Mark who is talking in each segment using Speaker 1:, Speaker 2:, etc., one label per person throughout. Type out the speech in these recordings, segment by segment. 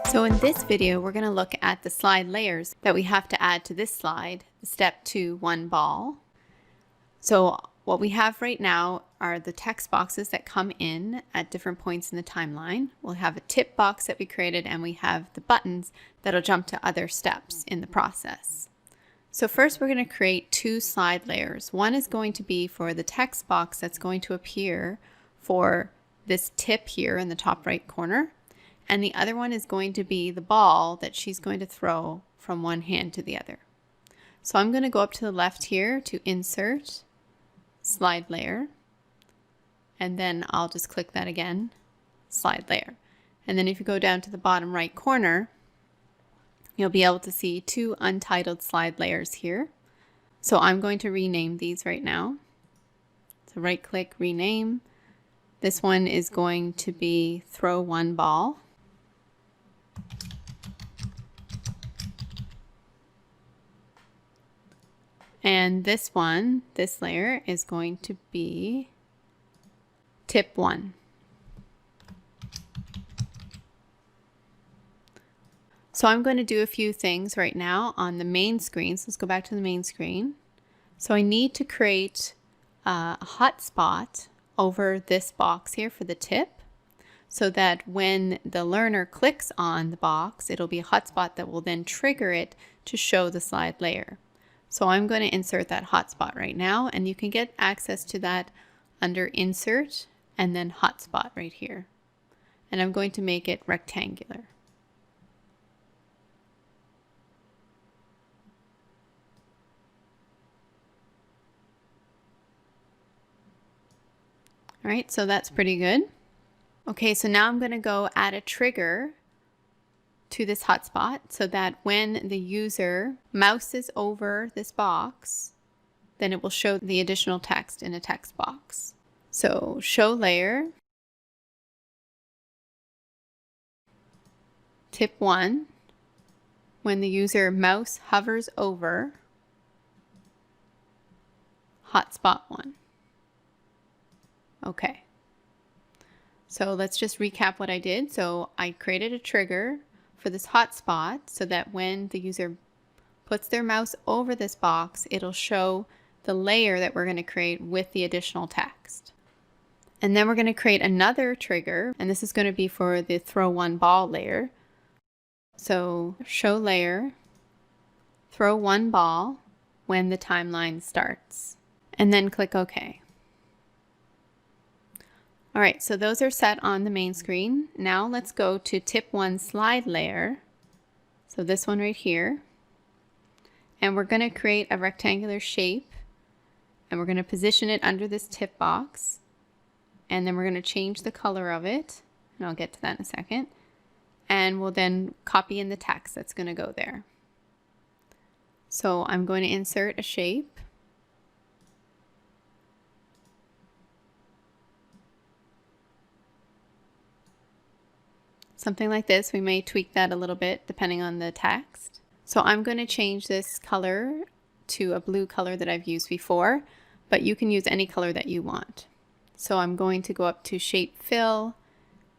Speaker 1: So in this video, we're going to look at the slide layers that we have to add to this slide, step 2, 1 ball. So what we have right now are the text boxes that come in at different points in the timeline. We'll have a tip box that we created, and we have the buttons that'll jump to other steps in the process. So first we're going to create 2 slide layers. One is going to be for the text box that's going to appear for this tip here in the top right corner. And the other one is going to be the ball that she's going to throw from one hand to the other. So I'm going to go up to the left here to insert slide layer. And then I'll just click that again, slide layer. And then if you go down to the bottom right corner, you'll be able to see 2 untitled slide layers here. So I'm going to rename these right now. So right click, rename. This one is going to be throw 1 ball. And this one, this layer, is going to be tip 1. So I'm going to do a few things right now on the main screen. So let's go back to the main screen. So I need to create a hotspot over this box here for the tip, so that when the learner clicks on the box, it'll be a hotspot that will then trigger it to show the slide layer. So I'm going to insert that hotspot right now, and you can get access to that under Insert and then Hotspot right here. And I'm going to make it rectangular. All right, so that's pretty good. Okay, so now I'm going to go add a trigger to this hotspot so that when the user mouses over this box, then it will show the additional text in a text box. So show layer, tip 1, when the user mouse hovers over hotspot 1. Okay. So let's just recap what I did. So I created a trigger for this hotspot so that when the user puts their mouse over this box, it'll show the layer that we're going to create with the additional text. And then we're going to create another trigger, and this is going to be for the throw 1 ball layer. So show layer, throw 1 ball when the timeline starts, and then click OK. All right, so those are set on the main screen. Now let's go to tip 1 slide layer. So this one right here. And we're going to create a rectangular shape, and we're going to position it under this tip box. And then we're going to change the color of it, and I'll get to that in a second. And we'll then copy in the text that's going to go there. So I'm going to insert a shape. Something like this. We may tweak that a little bit depending on the text. So I'm going to change this color to a blue color that I've used before, but you can use any color that you want. So I'm going to go up to Shape Fill,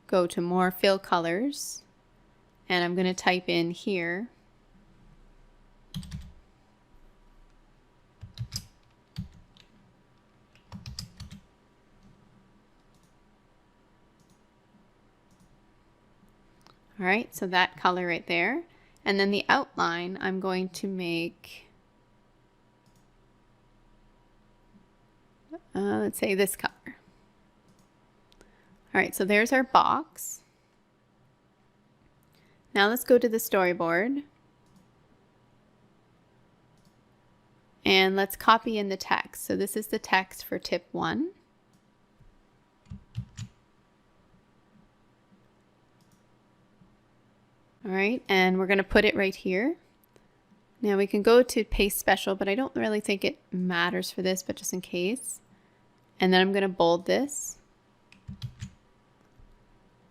Speaker 1: go to More Fill Colors, and I'm going to type in here all right, so that color right there. And then the outline, I'm going to make, let's say this color. All right, so there's our box. Now let's go to the storyboard. And let's copy in the text. So this is the text for tip 1. All right, and we're going to put it right here. Now we can go to paste special, but I don't really think it matters for this, but just in case. And then I'm going to bold this.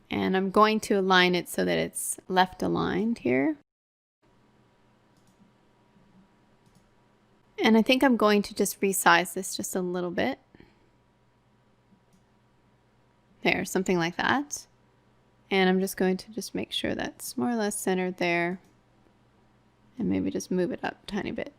Speaker 1: And I'm going to align it so that it's left aligned here. And I think I'm going to just resize this just a little bit. There, something like that. And I'm just going to just make sure that's more or less centered there. And maybe just move it up a tiny bit.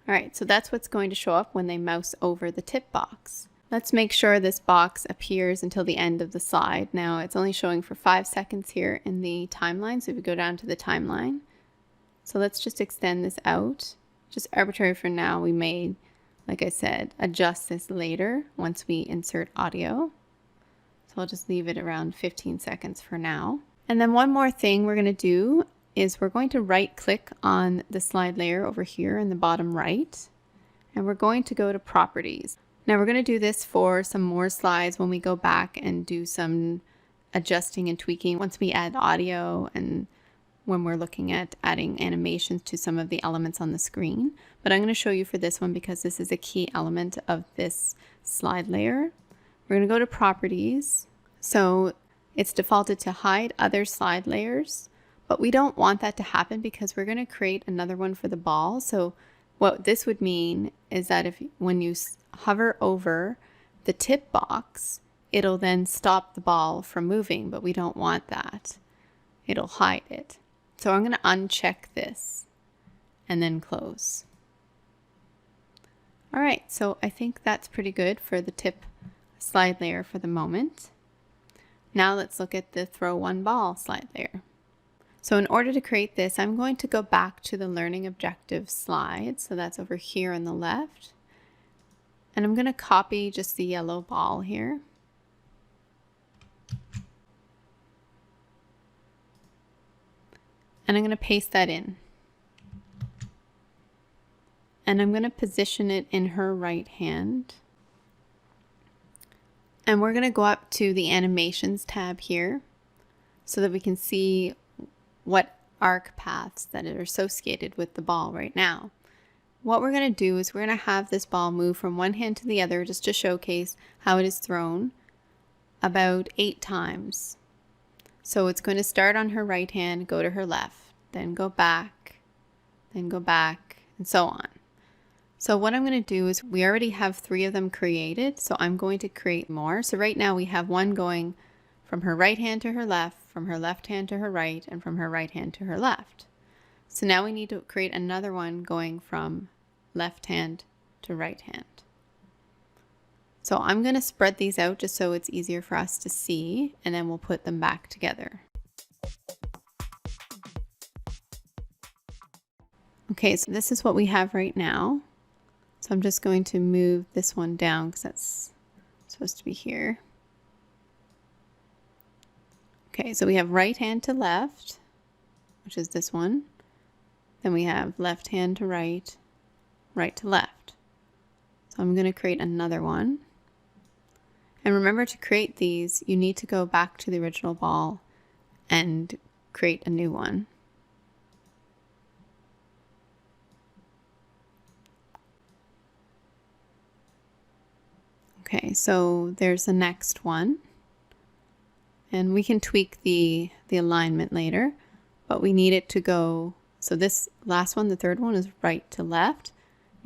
Speaker 1: All right, so that's what's going to show up when they mouse over the tip box. Let's make sure this box appears until the end of the slide. Now it's only showing for 5 seconds here in the timeline. So if we go down to the timeline, so let's just extend this out. Just arbitrary for now. We may, like I said, adjust this later once we insert audio. So I'll just leave it around 15 seconds for now. And then one more thing we're going to do is we're going to right click on the slide layer over here in the bottom right. And we're going to go to properties. Now we're going to do this for some more slides when we go back and do some adjusting and tweaking once we add audio and when we're looking at adding animations to some of the elements on the screen. But I'm going to show you for this one because this is a key element of this slide layer. We're going to go to properties. So it's defaulted to hide other slide layers, but we don't want that to happen because we're going to create another one for the ball. So what this would mean is that when you hover over the tip box, it'll then stop the ball from moving, but we don't want that. It'll hide it. So I'm going to uncheck this and then close. All right, so I think that's pretty good for the tip slide layer for the moment. Now let's look at the throw one ball slide layer. So in order to create this, I'm going to go back to the learning objective slide. So that's over here on the left. And I'm going to copy just the yellow ball here. And I'm going to paste that in. And I'm going to position it in her right hand. And we're going to go up to the animations tab here so that we can see what arc paths that are associated with the ball right now. What we're going to do is we're going to have this ball move from one hand to the other just to showcase how it is thrown about 8 times. So it's going to start on her right hand, go to her left, then go back, and so on. So what I'm going to do is we already have 3 of them created, so I'm going to create more. So right now we have one going from her right hand to her left, from her left hand to her right, and from her right hand to her left. So now we need to create another one going from left hand to right hand. So I'm going to spread these out just so it's easier for us to see, and then we'll put them back together. Okay, so this is what we have right now. So I'm just going to move this one down because that's supposed to be here. Okay, so we have right hand to left, which is this one. Then we have left hand to right, right to left. So I'm going to create another one. And remember, to create these, you need to go back to the original ball and create a new one. Okay, so there's the next one. And we can tweak the alignment later, but we need it to go, so this last one, the third one, is right to left.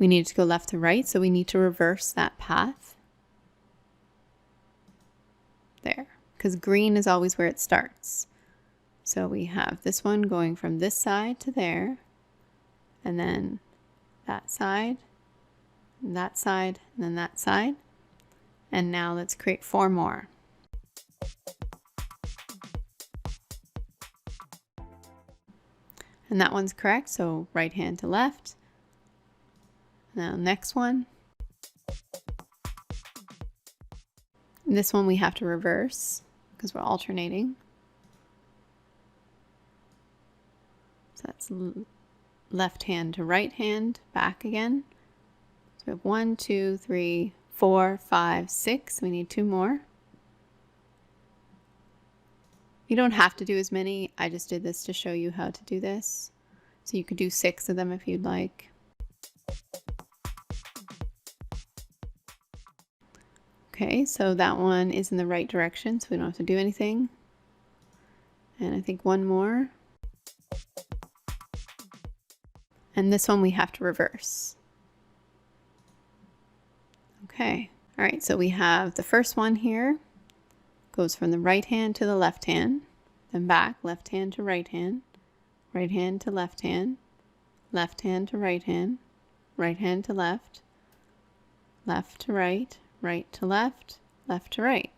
Speaker 1: We need it to go left to right, so we need to reverse that path. There, because green is always where it starts. So we have this one going from this side to there, and then that side, and that side, and then that side. And now let's create 4 more. And that one's correct, so right hand to left. Now next one. And this one we have to reverse because we're alternating. So that's left hand to right hand, back again. So we have 1, 2, 3, 4, 5, 6. We need 2 more. You don't have to do as many. I just did this to show you how to do this. So you could do 6 of them if you'd like. Okay, so that one is in the right direction, so we don't have to do anything. And I think 1 more. And this one we have to reverse. Okay, all right, so we have the first one here. goes from the right hand to the left hand, then back, left hand to right hand to left hand to right hand to left, left to right, right to left, left to right.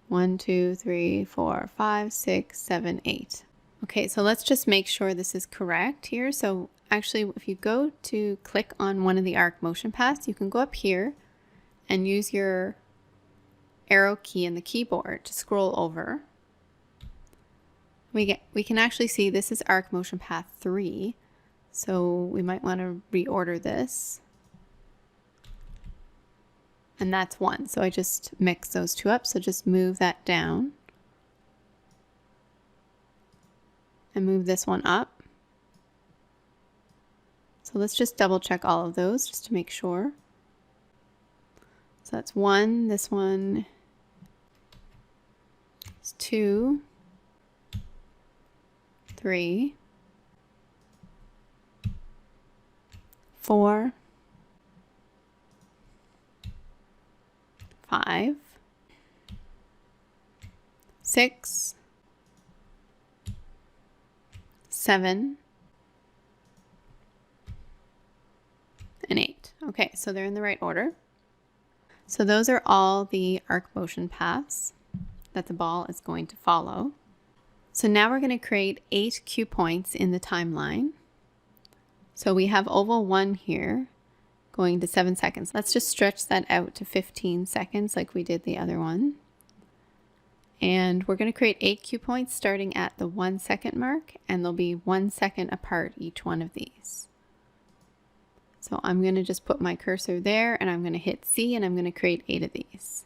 Speaker 1: 1, 2, 3, 4, 5, 6, 7, 8. Okay, so let's just make sure this is correct here. So actually, if you go to click on one of the arc motion paths, you can go up here and use your arrow key in the keyboard to scroll over. We can actually see this is arc motion path 3, so we might want to reorder this. And that's 1, so I just mix those two up, so just move that down. And move this one up. So let's just double check all of those just to make sure. So that's 1, this one is 2, 3, 4, 5, 6, 7, and 8. Okay, so they're in the right order. So those are all the arc motion paths that the ball is going to follow. So now we're going to create 8 cue points in the timeline. So we have oval 1 here going to 7 seconds. Let's just stretch that out to 15 seconds like we did the other one. And we're going to create 8 cue points starting at the 1 second mark, and they'll be 1 second apart each one of these. So I'm going to just put my cursor there and I'm going to hit C and I'm going to create 8 of these.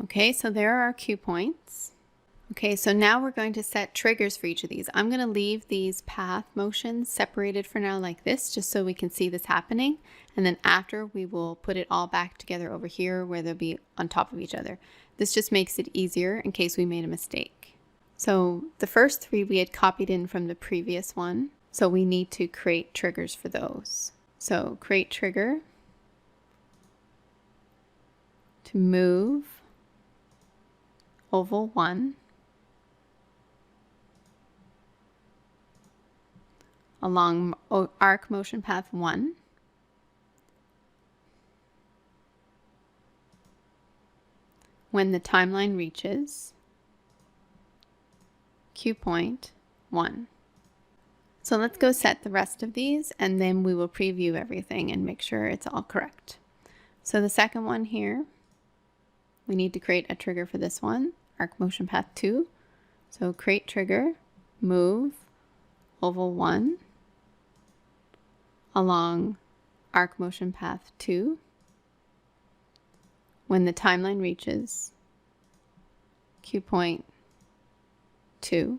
Speaker 1: Okay, so there are our cue points. Okay, so now we're going to set triggers for each of these. I'm going to leave these path motions separated for now like this, just so we can see this happening. And then after, we will put it all back together over here where they'll be on top of each other. This just makes it easier in case we made a mistake. So the first 3 we had copied in from the previous one. So we need to create triggers for those. So create trigger to move oval 1 along arc motion path 1, when the timeline reaches cue point 1. So let's go set the rest of these and then we will preview everything and make sure it's all correct. So the second one here, we need to create a trigger for this one, arc motion path 2. So create trigger, move oval 1 along arc motion path 2 when the timeline reaches cue point 2.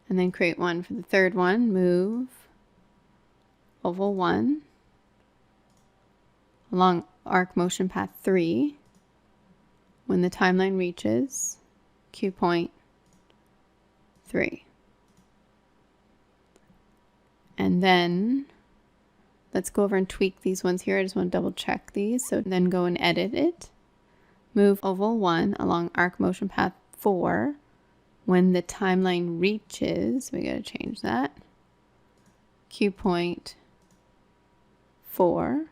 Speaker 1: And then create one for the third one, move oval 1 along arc motion path 3 when the timeline reaches cue point 3. And then let's go over and tweak these ones here. I just want to double check these. So then go and edit it. Move oval 1 along arc motion path 4 when the timeline reaches, we got to change that, cue point 4.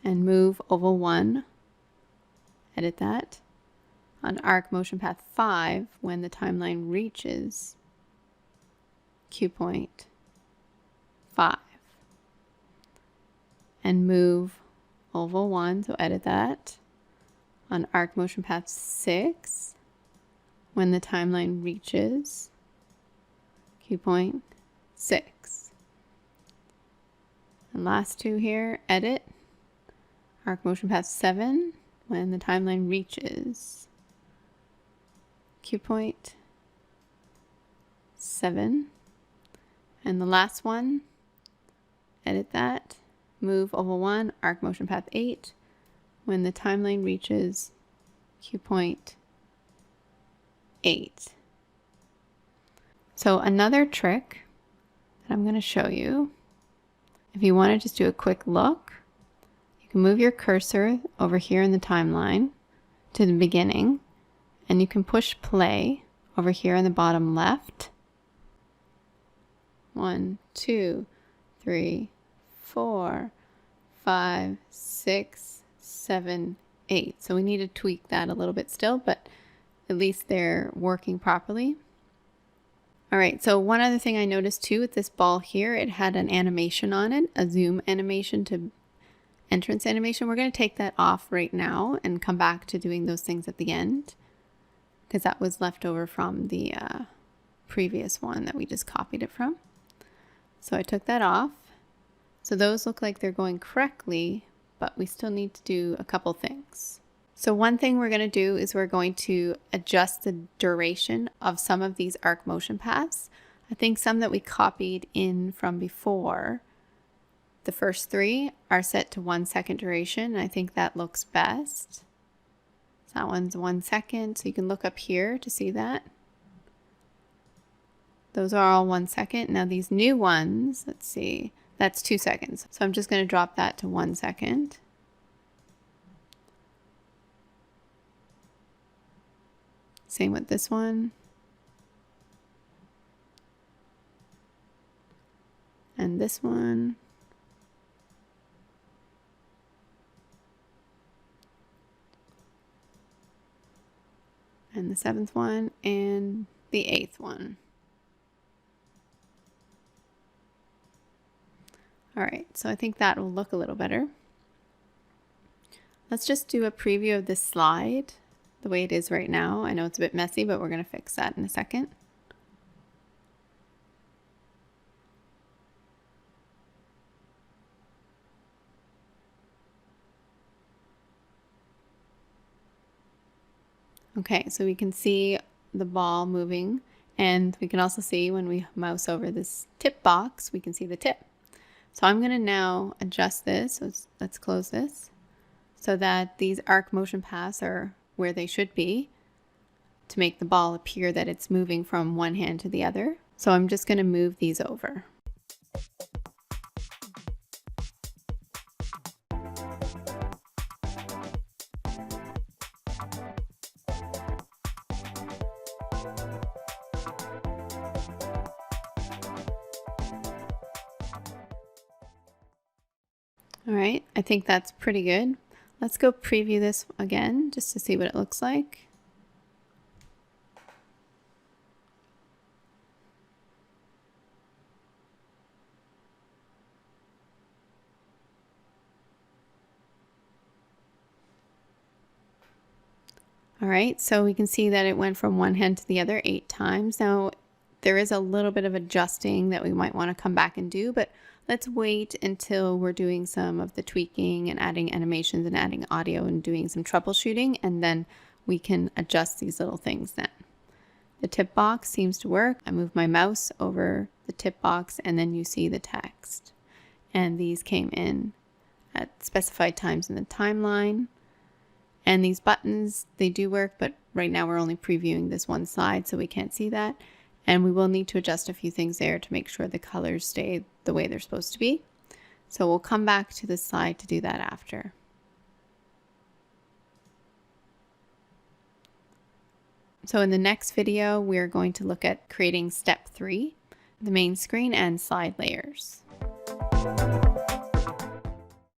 Speaker 1: And move oval 1, edit that, on arc motion path 5 when the timeline reaches cue point 5. And move oval 1, so edit that, on arc motion path 6 when the timeline reaches cue point 6. And last 2 here, edit, arc motion path 7 when the timeline reaches cue point 7. And the last one, edit that, move oval 1, arc motion path 8 when the timeline reaches cue point 8. So another trick And I'm going to show you. If you want to just do a quick look, you can move your cursor over here in the timeline to the beginning, and you can push play over here in the bottom left. 1, 2, 3, 4, 5, 6, 7, 8. So we need to tweak that a little bit still, but at least they're working properly. All right, so one other thing I noticed too with this ball here, it had an animation on it, a zoom animation to entrance animation. We're going to take that off right now and come back to doing those things at the end, because that was left over from the previous one that we just copied it from. So I took that off. So those look like they're going correctly, but we still need to do a couple things. So one thing we're going to do is we're going to adjust the duration of some of these arc motion paths. I think some that we copied in from before, the first 3 are set to 1 second duration. I think that looks best. So that one's 1 second. So you can look up here to see that. Those are all 1 second. Now these new ones, let's see, that's 2 seconds. So I'm just going to drop that to 1 second. Same with this one. And this one. And the 7th one and the 8th one. All right, so I think that will look a little better. Let's just do a preview of this slide the way it is right now. I know it's a bit messy, but we're going to fix that in a second. Okay, so we can see the ball moving, and we can also see when we mouse over this tip box, we can see the tip. So I'm going to now adjust this. So let's close this so that these arc motion paths are where they should be to make the ball appear that it's moving from one hand to the other. So I'm just going to move these over. All right, I think that's pretty good. Let's go preview this again just to see what it looks like. All right, so we can see that it went from one hand to the other 8 times. Now, there is a little bit of adjusting that we might want to come back and do, but let's wait until we're doing some of the tweaking and adding animations and adding audio and doing some troubleshooting, and then we can adjust these little things then. The tip box seems to work. I move my mouse over the tip box and then you see the text. And these came in at specified times in the timeline. And these buttons, they do work, but right now we're only previewing this one slide, so we can't see that. And we will need to adjust a few things there to make sure the colors stay the way they're supposed to be. So we'll come back to this slide to do that after. So in the next video, we're going to look at creating step 3, the main screen and slide layers.